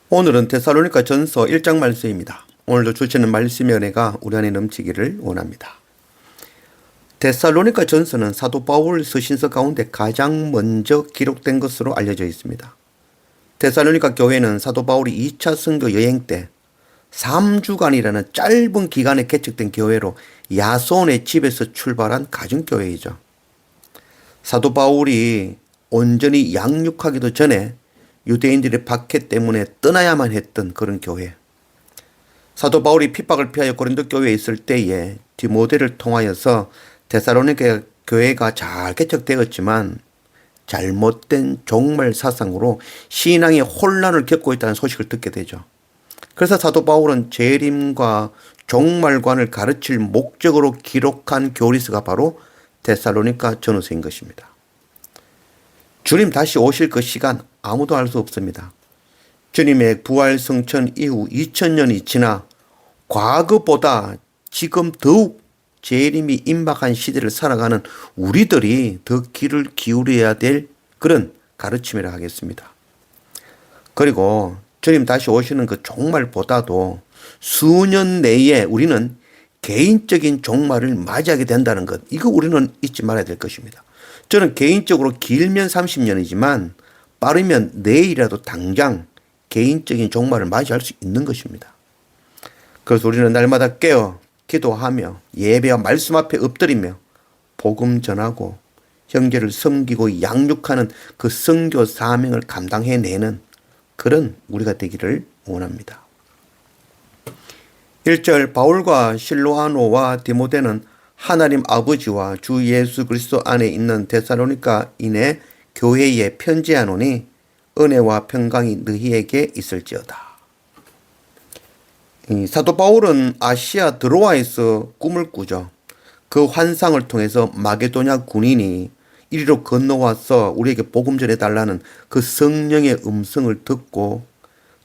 오늘은 데살로니가 전서 1장 말씀입니다. 오늘도 주시는 말씀의 은혜가 우리 안에 넘치기를 원합니다. 데살로니가 전서는 사도 바울 서신서 가운데 가장 먼저 기록된 것으로 알려져 있습니다. 데살로니가 교회는 사도 바울이 2차 선교 여행 때 3주간이라는 짧은 기간에 개척된 교회로 야손의 집에서 출발한 가정교회이죠. 사도 바울이 온전히 양육하기도 전에 유대인들의 박해 때문에 떠나야만 했던 그런 교회. 사도 바울이 핍박을 피하여 고린도 교회에 있을 때에 디모데를 통하여서 데살로니가 교회가 잘 개척되었지만 잘못된 종말 사상으로 신앙의 혼란을 겪고 있다는 소식을 듣게 되죠. 그래서 사도 바울은 재림과 종말관을 가르칠 목적으로 기록한 교리서가 바로 데살로니가 전후서인 것입니다. 주님 다시 오실 그 시간 아무도 알 수 없습니다. 주님의 부활 성천 이후 2000년이 지나 과거보다 지금 더욱 재림이 임박한 시대를 살아가는 우리들이 더 귀를 기울여야 될 그런 가르침이라 하겠습니다. 그리고 주님 다시 오시는 그 종말보다도 수년 내에 우리는 개인적인 종말을 맞이하게 된다는 것, 이거 우리는 잊지 말아야 될 것입니다. 저는 개인적으로 길면 30년이지만 빠르면 내일이라도 당장 개인적인 종말을 맞이할 수 있는 것입니다. 그래서 우리는 날마다 깨어 기도하며 예배와 말씀 앞에 엎드리며 복음 전하고 형제를 섬기고 양육하는 그 선교 사명을 감당해내는 그런 우리가 되기를 원합니다. 1절 바울과 실로아노와 디모데는 하나님 아버지와 주 예수 그리스도 안에 있는 데살로니가인의 교회에 편지하노니 은혜와 평강이 너희에게 있을지어다. 사도 바울은 아시아 드로아에서 꿈을 꾸죠. 그 환상을 통해서 마게도냐 군인이 이리로 건너와서 우리에게 복음 전해달라는 그 성령의 음성을 듣고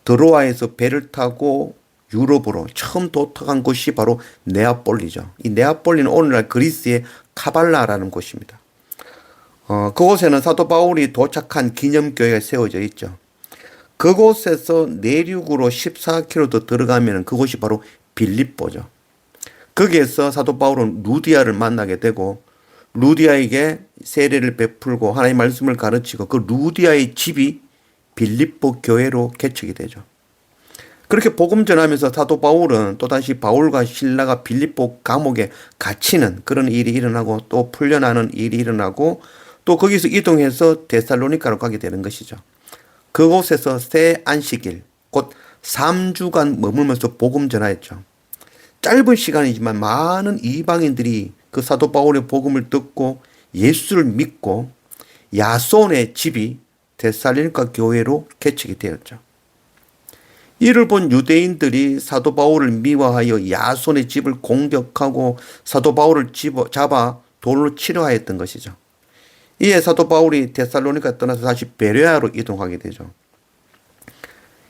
드로아에서 배를 타고 유럽으로 처음 도착한 곳이 바로 네아폴리죠. 이 네아폴리는 오늘날 그리스의 카발라라는 곳입니다. 그곳에는 사도 바울이 도착한 기념교회가 세워져 있죠. 그곳에서 내륙으로 14km 더 들어가면 그곳이 바로 빌립보죠. 거기에서 사도 바울은 루디아를 만나게 되고 루디아에게 세례를 베풀고 하나님의 말씀을 가르치고 그 루디아의 집이 빌립보 교회로 개척이 되죠. 그렇게 복음 전하면서 사도 바울은 또다시 바울과 실라가 빌립보 감옥에 갇히는 그런 일이 일어나고 또 풀려나는 일이 일어나고 또 거기서 이동해서 데살로니가로 가게 되는 것이죠. 그곳에서 새 안식일 곧 3주간 머물면서 복음 전하였죠. 짧은 시간이지만 많은 이방인들이 그 사도 바울의 복음을 듣고 예수를 믿고 야손의 집이 데살로니가 교회로 개척이 되었죠. 이를 본 유대인들이 사도 바울을 미워하여 야손의 집을 공격하고 사도 바울을 잡아 돌로 치려 하였던 것이죠. 이에 사도 바울이 데살로니가 떠나서 다시 베레아로 이동하게 되죠.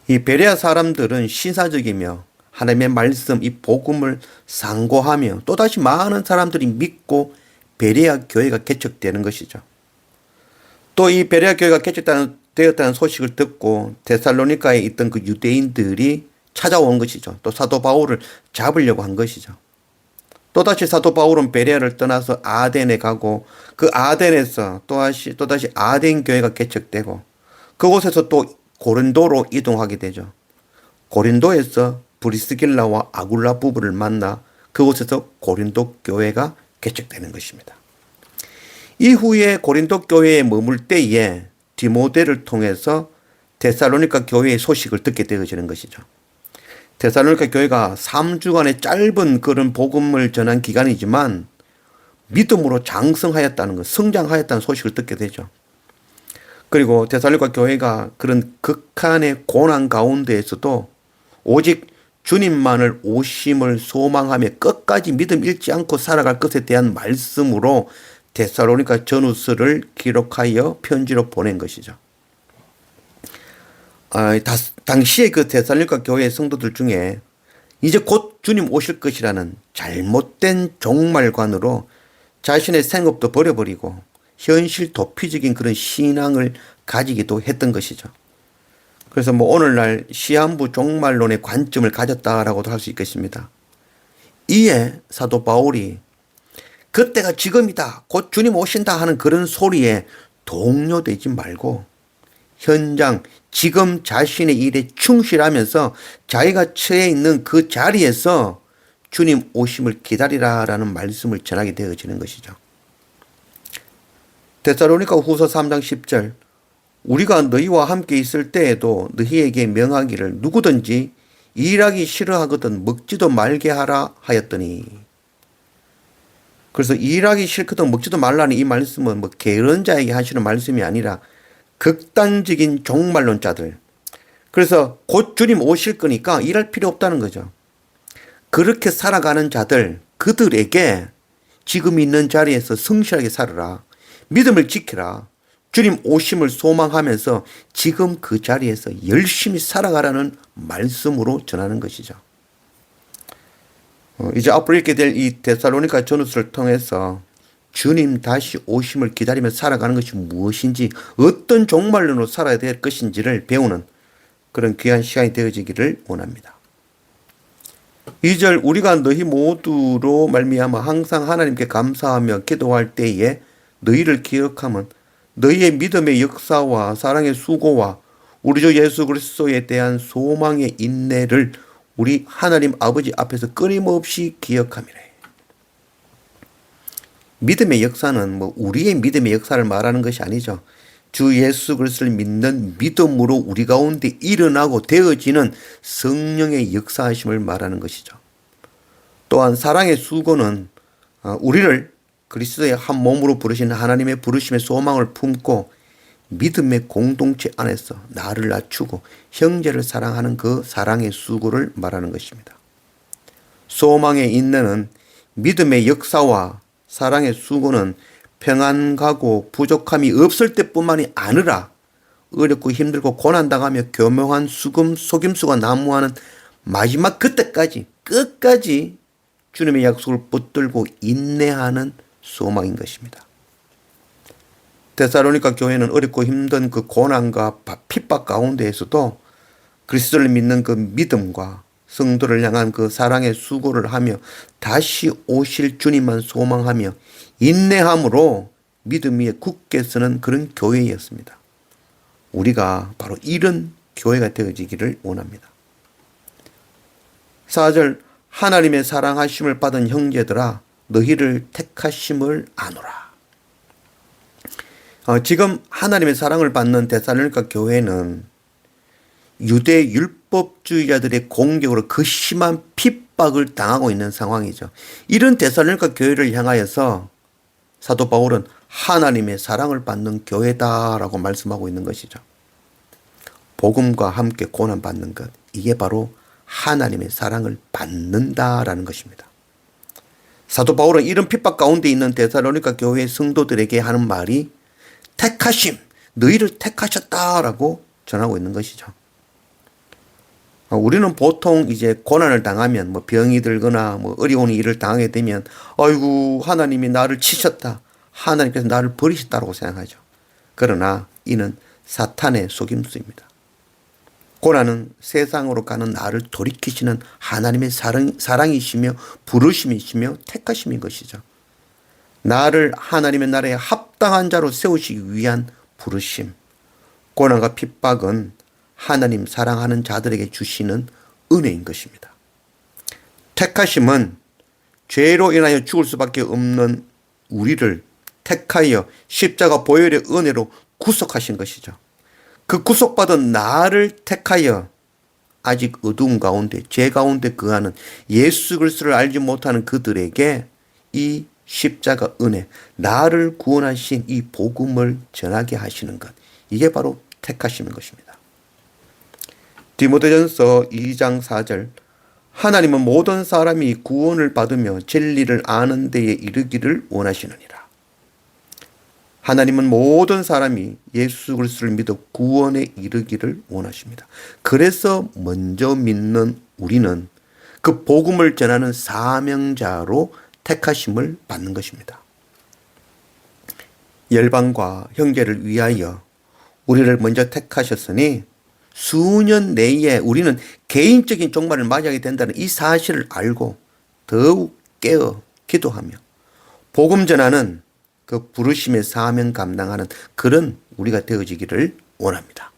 이 베레아 사람들은 신사적이며 하나님의 말씀, 이 복음을 상고하며 또다시 많은 사람들이 믿고 베레아 교회가 개척되는 것이죠. 또 이 베레아 교회가 개척되었다는 소식을 듣고 데살로니가에 있던 그 유대인들이 찾아온 것이죠. 또 사도 바울을 잡으려고 한 것이죠. 또다시 사도 바울은 베레아를 떠나서 아덴에 가고 그 아덴에서 또다시 아덴 교회가 개척되고 그곳에서 또 고린도로 이동하게 되죠. 고린도에서 브리스길라와 아굴라 부부를 만나 그곳에서 고린도 교회가 개척되는 것입니다. 이후에 고린도 교회에 머물 때에 디모데를 통해서 데살로니가 교회의 소식을 듣게 되어지는 것이죠. 데살로니가 교회가 3주간의 짧은 그런 복음을 전한 기간이지만 믿음으로 장성하였다는 것, 성장하였다는 소식을 듣게 되죠. 그리고 데살로니가 교회가 그런 극한의 고난 가운데에서도 오직 주님만을 오심을 소망하며 끝까지 믿음 잃지 않고 살아갈 것에 대한 말씀으로 데살로니가 전후서를 기록하여 편지로 보낸 것이죠. 당시에 그 데살로니가 교회의 성도들 중에 이제 곧 주님 오실 것이라는 잘못된 종말관으로 자신의 생업도 버려버리고 현실 도피적인 그런 신앙을 가지기도 했던 것이죠. 그래서 뭐 오늘날 시한부 종말론의 관점을 가졌다라고도 할 수 있겠습니다. 이에 사도 바울이 그때가 지금이다, 곧 주님 오신다 하는 그런 소리에 동요되지 말고 현장 지금 자신의 일에 충실하면서 자기가 처해 있는 그 자리에서 주님 오심을 기다리라라는 말씀을 전하게 되어지는 것이죠. 데살로니가 후서 3장 10절 우리가 너희와 함께 있을 때에도 너희에게 명하기를 누구든지 일하기 싫어하거든 먹지도 말게 하라 하였더니, 그래서 일하기 싫거든 먹지도 말라는 이 말씀은 뭐 게으른 자에게 하시는 말씀이 아니라 극단적인 종말론자들, 그래서 곧 주님 오실 거니까 일할 필요 없다는 거죠. 그렇게 살아가는 자들, 그들에게 지금 있는 자리에서 성실하게 살아라, 믿음을 지키라, 주님 오심을 소망하면서 지금 그 자리에서 열심히 살아가라는 말씀으로 전하는 것이죠. 이제 앞으로 읽게 될 이 데살로니가 전후서를 통해서 주님 다시 오심을 기다리며 살아가는 것이 무엇인지, 어떤 종말론으로 살아야 될 것인지를 배우는 그런 귀한 시간이 되어지기를 원합니다. 2절 우리가 너희 모두로 말미암아 항상 하나님께 감사하며 기도할 때에 너희를 기억하면 너희의 믿음의 역사와 사랑의 수고와 우리 주 예수 그리스도에 대한 소망의 인내를 우리 하나님 아버지 앞에서 끊임없이 기억함이래. 믿음의 역사는 뭐 우리의 믿음의 역사를 말하는 것이 아니죠. 주 예수 그리스도를 믿는 믿음으로 우리 가운데 일어나고 되어지는 성령의 역사하심을 말하는 것이죠. 또한 사랑의 수고는 우리를 그리스도의 한 몸으로 부르신 하나님의 부르심의 소망을 품고 믿음의 공동체 안에서 나를 낮추고 형제를 사랑하는 그 사랑의 수고를 말하는 것입니다. 소망의 인내는 믿음의 역사와 사랑의 수고는 평안하고 부족함이 없을 때뿐만이 아니라 어렵고 힘들고 고난당하며 교묘한 속임수가 난무하는 마지막 그때까지 끝까지 주님의 약속을 붙들고 인내하는 소망인 것입니다. 데살로니가 교회는 어렵고 힘든 그 고난과 핍박 가운데에서도 그리스도를 믿는 그 믿음과 성도를 향한 그 사랑의 수고를 하며 다시 오실 주님만 소망하며 인내함으로 믿음 위에 굳게 서는 그런 교회였습니다. 우리가 바로 이런 교회가 되어지기를 원합니다. 4절 하나님의 사랑하심을 받은 형제들아 너희를 택하심을 아노라. 지금 하나님의 사랑을 받는 데살로니가 교회는 유대 율법주의자들의 공격으로 그 심한 핍박을 당하고 있는 상황이죠. 이런 데살로니가 교회를 향하여서 사도 바울은 하나님의 사랑을 받는 교회다라고 말씀하고 있는 것이죠. 복음과 함께 고난받는 것, 이게 바로 하나님의 사랑을 받는다라는 것입니다. 사도 바울은 이런 핍박 가운데 있는 데살로니가 교회의 성도들에게 하는 말이 택하심, 너희를 택하셨다라고 전하고 있는 것이죠. 우리는 보통 이제 고난을 당하면 뭐 병이 들거나 뭐 어려운 일을 당하게 되면 아이고 하나님이 나를 치셨다, 하나님께서 나를 버리셨다고 생각하죠. 그러나 이는 사탄의 속임수입니다. 고난은 세상으로 가는 나를 돌이키시는 하나님의 사랑이시며 부르심이시며 택하심인 것이죠. 나를 하나님의 나라에 합당한 자로 세우시기 위한 부르심. 고난과 핍박은 하나님 사랑하는 자들에게 주시는 은혜인 것입니다. 택하심은 죄로 인하여 죽을 수밖에 없는 우리를 택하여 십자가 보혈의 은혜로 구속하신 것이죠. 그 구속받은 나를 택하여 아직 어두운 가운데 죄 가운데 거하는 예수 그리스도를 알지 못하는 그들에게 이 십자가 은혜, 나를 구원하신 이 복음을 전하게 하시는 것, 이게 바로 택하시는 것입니다. 디모데전서 2장 4절 하나님은 모든 사람이 구원을 받으며 진리를 아는 데에 이르기를 원하시느니라. 하나님은 모든 사람이 예수 그리스도를 믿어 구원에 이르기를 원하십니다. 그래서 먼저 믿는 우리는 그 복음을 전하는 사명자로 택하심을 받는 것입니다. 열방과 형제를 위하여 우리를 먼저 택하셨으니 수년 내에 우리는 개인적인 종말을 맞이하게 된다는 이 사실을 알고 더욱 깨어 기도하며 복음 전하는 그 부르심의 사명 감당하는 그런 우리가 되어지기를 원합니다.